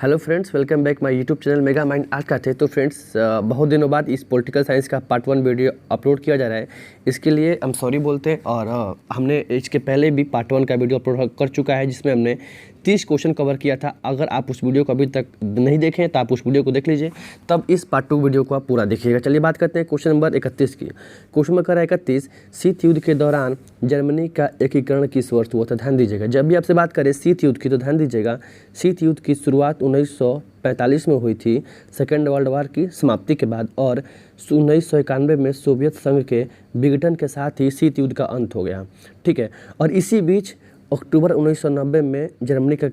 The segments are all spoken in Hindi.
Hello friends, welcome back my YouTube channel mega mind आज का थे। तो फ्रेंड्स, बहुत दिनों बाद इस पॉलिटिकल साइंस का पार्ट 1 वीडियो अपलोड किया जा रहा है। इसके लिए हम सॉरी बोलते हैं। और हमने इसके पहले भी पार्ट 1 का वीडियो अपलोड कर चुका है, जिसमें हमने 30 क्वेश्चन कवर किया था। अगर आप उस वीडियो को अभी तक नहीं देखें तो आप उस वीडियो को देख लीजिए, तब इस पार्ट 2 वीडियो को आप पूरा देखिएगा। चलिए बात करते हैं क्वेश्चन नंबर 31 की। क्वेश्चन नंबर 31, शीत युद्ध के दौरान जर्मनी का एकीकरण किस वर्ष हुआ था? ध्यान दीजिएगा, जब भी आपसे बात करें शीत युद्ध की तो ध्यान दीजिएगा, शीत युद्ध की शुरुआत 1945 में हुई थी, सेकेंड वर्ल्ड वार की समाप्ति के बाद, और 1991 में सोवियत संघ के विघटन के साथ ही शीत युद्ध का अंत हो गया। ठीक है, और इसी बीच अक्टूबर 1990 में जर्मनी का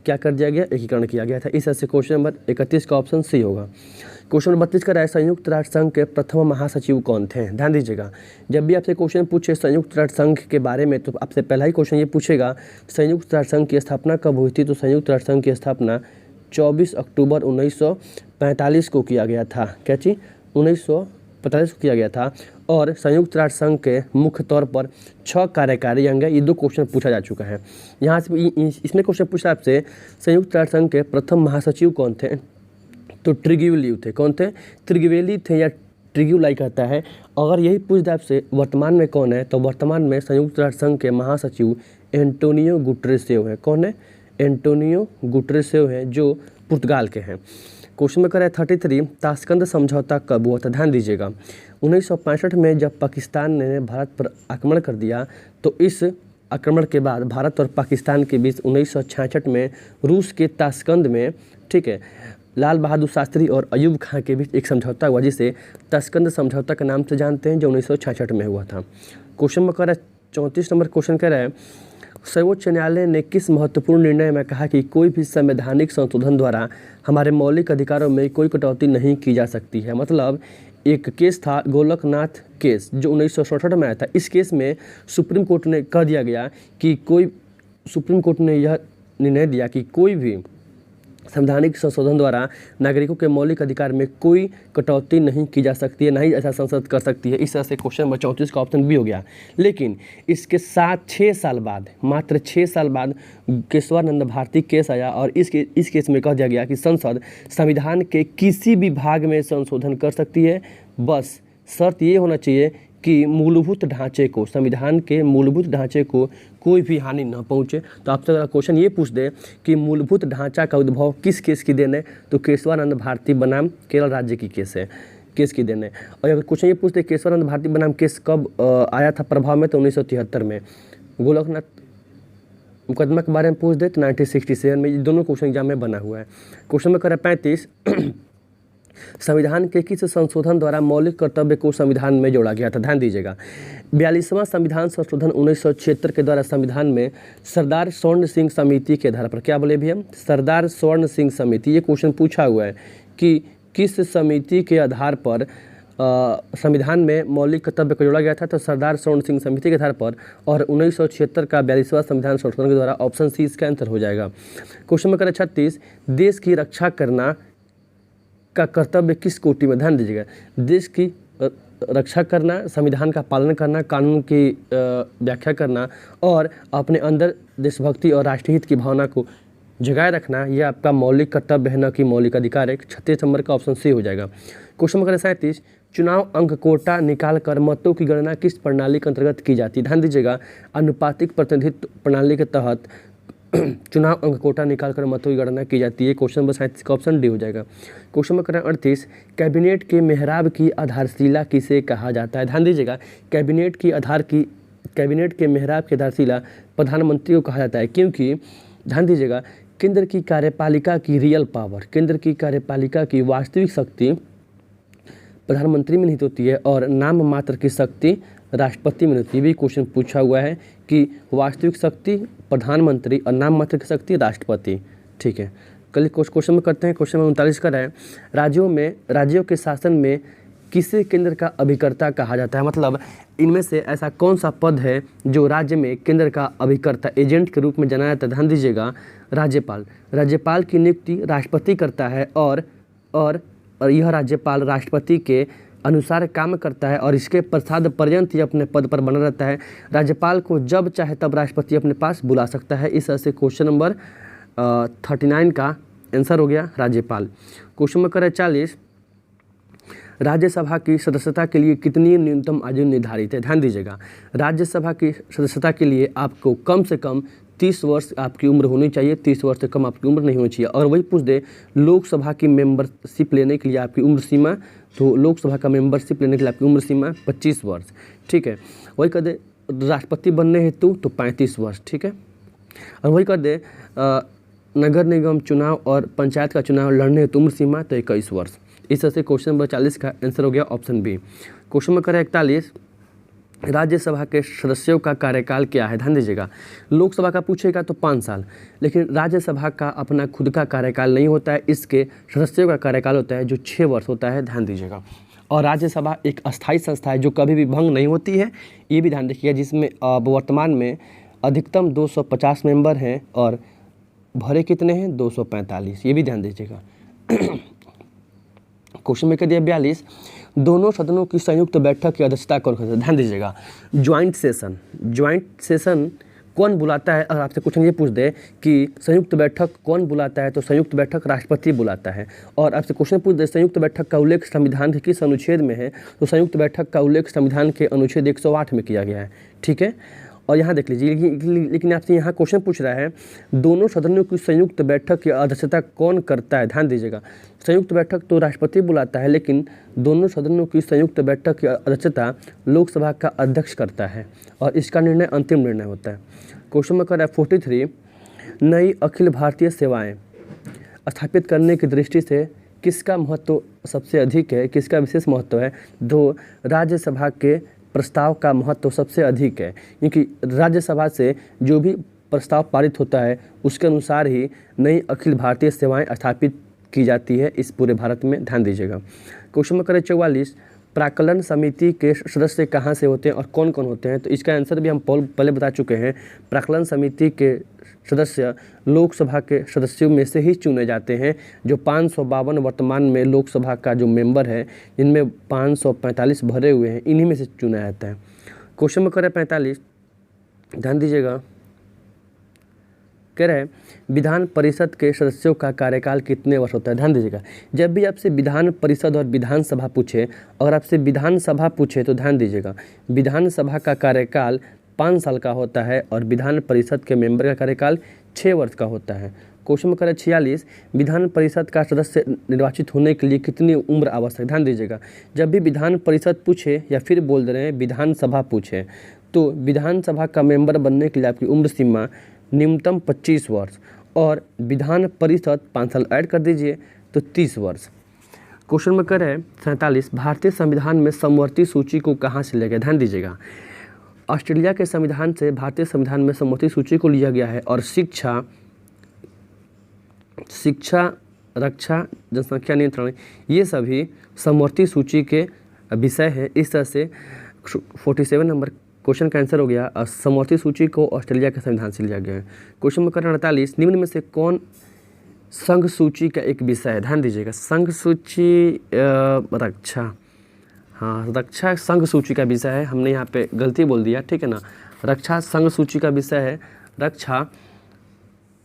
क्या कर दिया गया? एकीकरण किया गया था। इस तरह से क्वेश्चन नंबर 31 का ऑप्शन सी होगा। क्वेश्चन नंबर 32 का है, संयुक्त राष्ट्र संघ के प्रथम महासचिव कौन थे? ध्यान दीजिएगा, जब भी आपसे क्वेश्चन पूछे संयुक्त राष्ट्र संघ के बारे में तो आपसे पहला ही क्वेश्चन ये पूछेगा संयुक्त राष्ट्र संघ की स्थापना कब हुई थी? तो संयुक्त राष्ट्र संघ की स्थापना 24 अक्टूबर 1945 को किया गया था। क्या चीज? 1945 को किया गया था। और संयुक्त राष्ट्र संघ के मुख्य तौर पर 6 कार्यकारी अंग है। ये 2 क्वेश्चन पूछा जा चुका है। यहाँ से इसमें क्वेश्चन पूछा आपसे संयुक्त राष्ट्र संघ के प्रथम महासचिव कौन थे? तो ट्रिग्युवेली थे। कौन थे? त्रिग्युवेली थे, या ट्रिग्युलाई कहता है। अगर यही पूछ दे आपसे वर्तमान में कौन है, तो वर्तमान में संयुक्त राष्ट्र संघ के महासचिव एंटोनियो गुटेरेस हैं। कौन है? एंटोनियो गुटेरेस हैं, जो पुर्तगाल के हैं। क्वेश्चन में है 33, ताशकंद समझौता कब हुआ था? ध्यान दीजिएगा, 1965 में जब पाकिस्तान ने भारत पर आक्रमण कर दिया, तो इस आक्रमण के बाद भारत और पाकिस्तान के बीच 1966 में रूस के ताशकंद में, ठीक है, लाल बहादुर शास्त्री और अयूब खां के बीच एक समझौता हुआ, जिसे ताशकंद समझौता के नाम से जानते हैं, जो 1966 में हुआ था। क्वेश्चन में 34 नंबर क्वेश्चन कह रहा है, सर्वोच्च न्यायालय ने किस महत्वपूर्ण निर्णय में कहा कि कोई भी संवैधानिक संशोधन द्वारा हमारे मौलिक अधिकारों में कोई कटौती नहीं की जा सकती है? मतलब एक केस था गोलकनाथ केस, जो 1967 में आया था। इस केस में सुप्रीम कोर्ट ने कह दिया गया कि सुप्रीम कोर्ट ने यह निर्णय दिया कि कोई भी संवैधानिक संशोधन द्वारा नागरिकों के मौलिक अधिकार में कोई कटौती नहीं की जा सकती है, ना ही ऐसा संसद कर सकती है। इस तरह से क्वेश्चन नंबर 34 का ऑप्शन बी हो गया। लेकिन इसके साथ 6 साल बाद, मात्र 6 साल बाद केशवानंद भारती केस आया, और इस केस में कह दिया गया कि संसद संविधान के किसी भी भाग में संशोधन कर सकती है, बस शर्त ये होना चाहिए कि मूलभूत ढांचे को, संविधान के मूलभूत ढांचे को कोई भी हानि न पहुंचे। तो आपसे अगर क्वेश्चन ये पूछ दे कि मूलभूत ढांचा का उद्भव किस केस की देन है, तो केशवानंद भारती बनाम केरल राज्य की केस की देन है। और अगर क्वेश्चन ये पूछते केशवानंद भारती बनाम केस कब आया था प्रभाव में, तो 1973 में। गोलकनाथ मुकदमा के बारे में पूछ दे तो 1967 में। ये दोनों क्वेश्चन एग्जाम में बना हुआ है। क्वेश्चन में करें 35, संविधान के किस संशोधन द्वारा मौलिक कर्तव्य को संविधान में जोड़ा गया था? ध्यान दीजिएगा, 42वां संविधान संशोधन 1976 के द्वारा संविधान में सरदार स्वर्ण सिंह समिति के आधार पर, क्या बोले भी हम? सरदार स्वर्ण सिंह समिति। ये क्वेश्चन पूछा हुआ है कि किस समिति के आधार पर संविधान में मौलिक कर्तव्य को जोड़ा गया था? तो सरदार स्वर्ण सिंह समिति के आधार पर। और 1976 का 42वां संविधान संशोधन के द्वारा। ऑप्शन सी इसका आंसर हो जाएगा। क्वेश्चन में करें 36, देश की रक्षा करना का कर्तव्य किस कोटि में? ध्यान दीजिएगा, देश की रक्षा करना, संविधान का पालन करना, कानून की व्याख्या करना, और अपने अंदर देशभक्ति और राष्ट्रीय हित की भावना को जगाए रखना, यह आपका मौलिक कर्तव्य है, न कि मौलिक अधिकार है। 36 नंबर का ऑप्शन सी हो जाएगा। क्वेश्चन नंबर 37, चुनाव अंक कोटा निकाल कर मतों की गणना किस प्रणाली के अंतर्गत की जाती है? ध्यान दीजिएगा, अनुपातिक प्रतिनिधित्व प्रणाली के तहत चुनाव अंक कोटा निकालकर मतों की गणना की जाती है। क्वेश्चन नंबर 37 का ऑप्शन डी हो जाएगा। क्वेश्चन नंबर 38, कैबिनेट के मेहराब की आधारशिला किसे कहा जाता है? ध्यान दीजिएगा, कैबिनेट के मेहराब की आधारशिला प्रधानमंत्री को कहा जाता है, क्योंकि ध्यान दीजिएगा, केंद्र की कार्यपालिका की रियल पावर, केंद्र की कार्यपालिका की वास्तविक शक्ति प्रधानमंत्री में निहित होती है, और नाम मात्र की शक्ति राष्ट्रपति में होती है। भी क्वेश्चन पूछा हुआ है कि वास्तविक शक्ति प्रधानमंत्री और नाम मात्र की शक्ति राष्ट्रपति। ठीक है, कल क्वेश्चन में करते हैं। क्वेश्चन में 39 का है, राज्यों के शासन में किसे केंद्र का अभिकर्ता कहा जाता है? मतलब इनमें से ऐसा कौन सा पद है जो राज्य में केंद्र का अभिकर्ता, एजेंट के रूप में जाना जाता है? ध्यान दीजिएगा, राज्यपाल की नियुक्ति राष्ट्रपति करता है, और यह राज्यपाल राष्ट्रपति के अनुसार काम करता है, और इसके पश्चात पर्यंत ही अपने पद पर बना रहता है। राज्यपाल को जब चाहे तब राष्ट्रपति अपने पास बुला सकता है। इस तरह से क्वेश्चन नंबर 39 का आंसर हो गया राज्यपाल। क्वेश्चन नंबर 40, राज्यसभा की सदस्यता के लिए कितनी न्यूनतम आयु निर्धारित है? ध्यान दीजिएगा, राज्यसभा की सदस्यता के लिए आपको कम से कम 30 वर्ष आपकी उम्र होनी चाहिए, 30 वर्ष से कम आपकी उम्र नहीं होनी चाहिए। और वही पूछ दे लोकसभा की मेंबरशिप लेने के लिए आपकी उम्र सीमा, तो लोकसभा का मेंबरशिप लेने के लिए आपकी उम्र सीमा 25 वर्ष, ठीक है। वही कर दे राष्ट्रपति बनने हेतु तो 35 वर्ष, ठीक है। और वही कर दे नगर निगम चुनाव और पंचायत का चुनाव लड़ने हेतु उम्र सीमा तो 21 वर्ष। इस तरह से क्वेश्चन नंबर 40 का आंसर हो गया option B. Question number 41, Rajya Sabha के सदस्यों का कार्यकाल क्या है? ध्यान दीजिएगा, लोकसभा का पूछेगा तो 5 साल, लेकिन राज्यसभा का अपना खुद का कार्यकाल नहीं होता है, इसके सदस्यों का कार्यकाल होता है जो 6 वर्ष होता है। ध्यान दीजिएगा, और राज्यसभा एक अस्थायी संस्था है जो कभी भी भंग नहीं होती है, ये भी ध्यान रखिएगा, जिसमें वर्तमान में अधिकतम 250 मेंबर हैं और भरे कितने हैं? 245, ये भी ध्यान दीजिएगा। क्वेश्चन में कह दिया 42, दोनों सदनों की संयुक्त बैठक की अध्यक्षता कौन करता है? ध्यान दीजिएगा, ज्वाइंट सेशन कौन बुलाता है? और आपसे क्वेश्चन ये पूछ दे कि संयुक्त बैठक कौन बुलाता है, तो संयुक्त बैठक राष्ट्रपति बुलाता है। और आपसे क्वेश्चन पूछ दे संयुक्त बैठक का उल्लेख संविधान के किस अनुच्छेद में है, तो संयुक्त बैठक का उल्लेख संविधान के अनुच्छेद 108 में किया गया है, ठीक है। और यहाँ देख लीजिए, लेकिन आपसे यहाँ क्वेश्चन पूछ रहा है दोनों सदनों की संयुक्त बैठक की अध्यक्षता कौन करता है? ध्यान दीजिएगा, संयुक्त बैठक तो राष्ट्रपति बुलाता है, लेकिन दोनों सदनों की संयुक्त बैठक की अध्यक्षता लोकसभा का अध्यक्ष करता है और इसका निर्णय अंतिम निर्णय होता है। क्वेश्चन नंबर 43, नई अखिल भारतीय सेवाएं स्थापित करने की दृष्टि से किसका महत्व सबसे अधिक है, किसका विशेष महत्व है? तो राज्यसभा के प्रस्ताव का महत्व सबसे अधिक है, क्योंकि राज्यसभा से जो भी प्रस्ताव पारित होता है उसके अनुसार ही नई अखिल भारतीय सेवाएं स्थापित की जाती है इस पूरे भारत में। ध्यान दीजिएगा। क्वेश्चन नंबर 44, प्राक्कलन समिति के सदस्य कहाँ से होते हैं और कौन कौन होते हैं? तो इसका आंसर भी हम पहले बता चुके हैं, प्राक्कलन समिति के सदस्य लोकसभा के सदस्यों में से ही चुने जाते हैं, जो 552 वर्तमान में लोकसभा का जो मेंबर है, इनमें 545 भरे हुए हैं, इन्हीं में से चुना जाता है। क्वेश्चन नंबर 45, ध्यान दीजिएगा, कह रहे हैं विधान परिषद के सदस्यों का कार्यकाल कितने वर्ष होता है? ध्यान दीजिएगा, जब भी आपसे विधान परिषद और विधानसभा पूछे, अगर आपसे विधानसभा पूछे तो ध्यान दीजिएगा विधानसभा का कार्यकाल 5 साल का होता है और विधान परिषद के मेंबर का कार्यकाल 6 वर्ष का होता है। क्वेश्चन नंबर 46, विधान परिषद का सदस्य निर्वाचित होने के लिए कितनी उम्र आवश्यक? ध्यान दीजिएगा, जब भी विधान परिषद पूछे या फिर बोल दे रहे हैं विधानसभा पूछे, तो विधानसभा का मेंबर बनने के लिए आपकी उम्र सीमा न्यूनतम 25 वर्ष और विधान परिषद 5 साल ऐड कर दीजिए तो 30 वर्ष। क्वेश्चन में कह रहे हैं 47, भारतीय संविधान में समवर्ती सूची को कहाँ से लिया गया? ध्यान दीजिएगा, ऑस्ट्रेलिया के संविधान से भारतीय संविधान में समवर्ती सूची को लिया गया है और शिक्षा, रक्षा, जनसंख्या नियंत्रण, ये सभी समवर्ती सूची के विषय हैं। इस तरह से 47 नंबर क्वेश्चन का आंसर हो गया, समवर्ती सूची को ऑस्ट्रेलिया के संविधान से लिया गया है। क्वेश्चन नंबर 48, निम्न में से कौन संघ सूची का एक विषय है? ध्यान दीजिएगा, संघ सूची रक्षा, हाँ रक्षा संघ सूची का विषय है, हमने यहाँ पे गलती बोल दिया, ठीक है ना, रक्षा संघ सूची का विषय है, रक्षा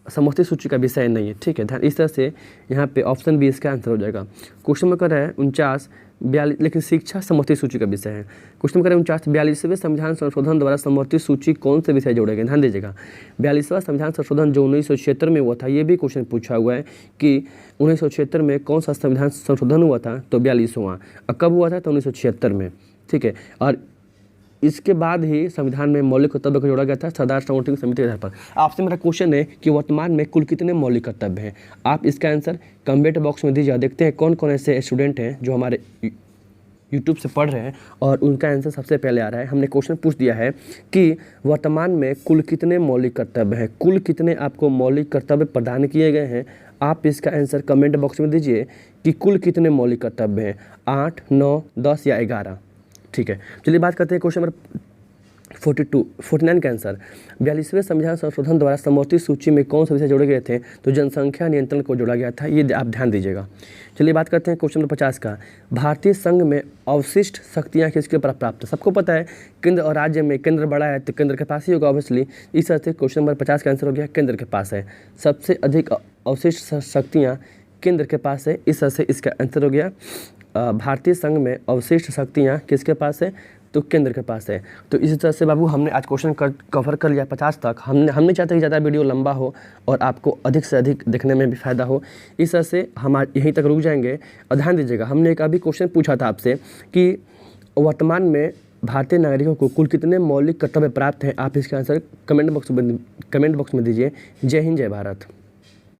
समवर्ती सूची का विषय नहीं है, ठीक है। ध्यान, इस तरह से यहाँ पे ऑप्शन बी इसका आंसर हो जाएगा। क्वेश्चन नंबर है 49, 42, लेकिन शिक्षा समवर्ती सूची का विषय है। क्वेश्चन नंबर 49, 42वें संविधान संशोधन द्वारा समवर्ती सूची कौन से विषय जोड़े गए? ध्यान दीजिएगा, 42वां संविधान संशोधन जो 1976 में हुआ था, ये भी क्वेश्चन पूछा हुआ है कि 1976 में कौन सा संविधान संशोधन हुआ था, तो 42वां। कब हुआ था? तो 1976 में, ठीक है। और इसके बाद ही संविधान में मौलिक कर्तव्य को जोड़ा गया था सरदार सर्वोच्च समिति के आधार पर। आपसे मेरा क्वेश्चन है कि वर्तमान में कुल कितने मौलिक कर्तव्य हैं? आप इसका आंसर कमेंट बॉक्स में दीजिए। देखते हैं कौन कौन ऐसे स्टूडेंट हैं जो हमारे यूट्यूब से पढ़ रहे हैं और उनका आंसर सबसे पहले आ रहा है। हमने क्वेश्चन पूछ दिया है कि वर्तमान में कुल कितने मौलिक कर्तव्य हैं, कुल कितने आपको मौलिक कर्तव्य प्रदान किए गए हैं। आप इसका आंसर कमेंट बॉक्स में दीजिए कि कुल कितने मौलिक कर्तव्य हैं, 8, 9, 10 या 11, ठीक है। चलिए बात करते हैं क्वेश्चन नंबर 49 का आंसर। 42वें संविधान संशोधन द्वारा समवर्ती सूची में कौन से विषय जोड़े गए थे? तो जनसंख्या नियंत्रण को जोड़ा गया था, ये आप ध्यान दीजिएगा। चलिए बात करते हैं क्वेश्चन नंबर 50 का। भारतीय संघ में अवशिष्ट शक्तियाँ किसके पर प्राप्त है? सबको पता है केंद्र और राज्य में केंद्र बड़ा है तो केंद्र के पास ही होगा ऑब्वियसली। इस तरह से क्वेश्चन नंबर 50 का आंसर हो गया केंद्र के पास है। सबसे अधिक अवशिष्ट शक्तियाँ केंद्र के पास है। इस तरह से इसका आंसर हो गया भारतीय संघ में अवशिष्ट शक्तियाँ किसके पास है, तो केंद्र के पास है। तो इसी तरह से बाबू हमने आज क्वेश्चन कवर कर लिया 50 तक। हमने चाहते कि ज़्यादा वीडियो लंबा हो और आपको अधिक से अधिक देखने में भी फ़ायदा हो, इस तरह से हम आज यहीं तक रुक जाएंगे। और ध्यान दीजिएगा, हमने एक अभी क्वेश्चन पूछा था आपसे कि वर्तमान में भारतीय नागरिकों को कुल कितने मौलिक कर्तव्य प्राप्त हैं। आप इसका आंसर कमेंट बॉक्स में दीजिए। जय हिंद, जय भारत।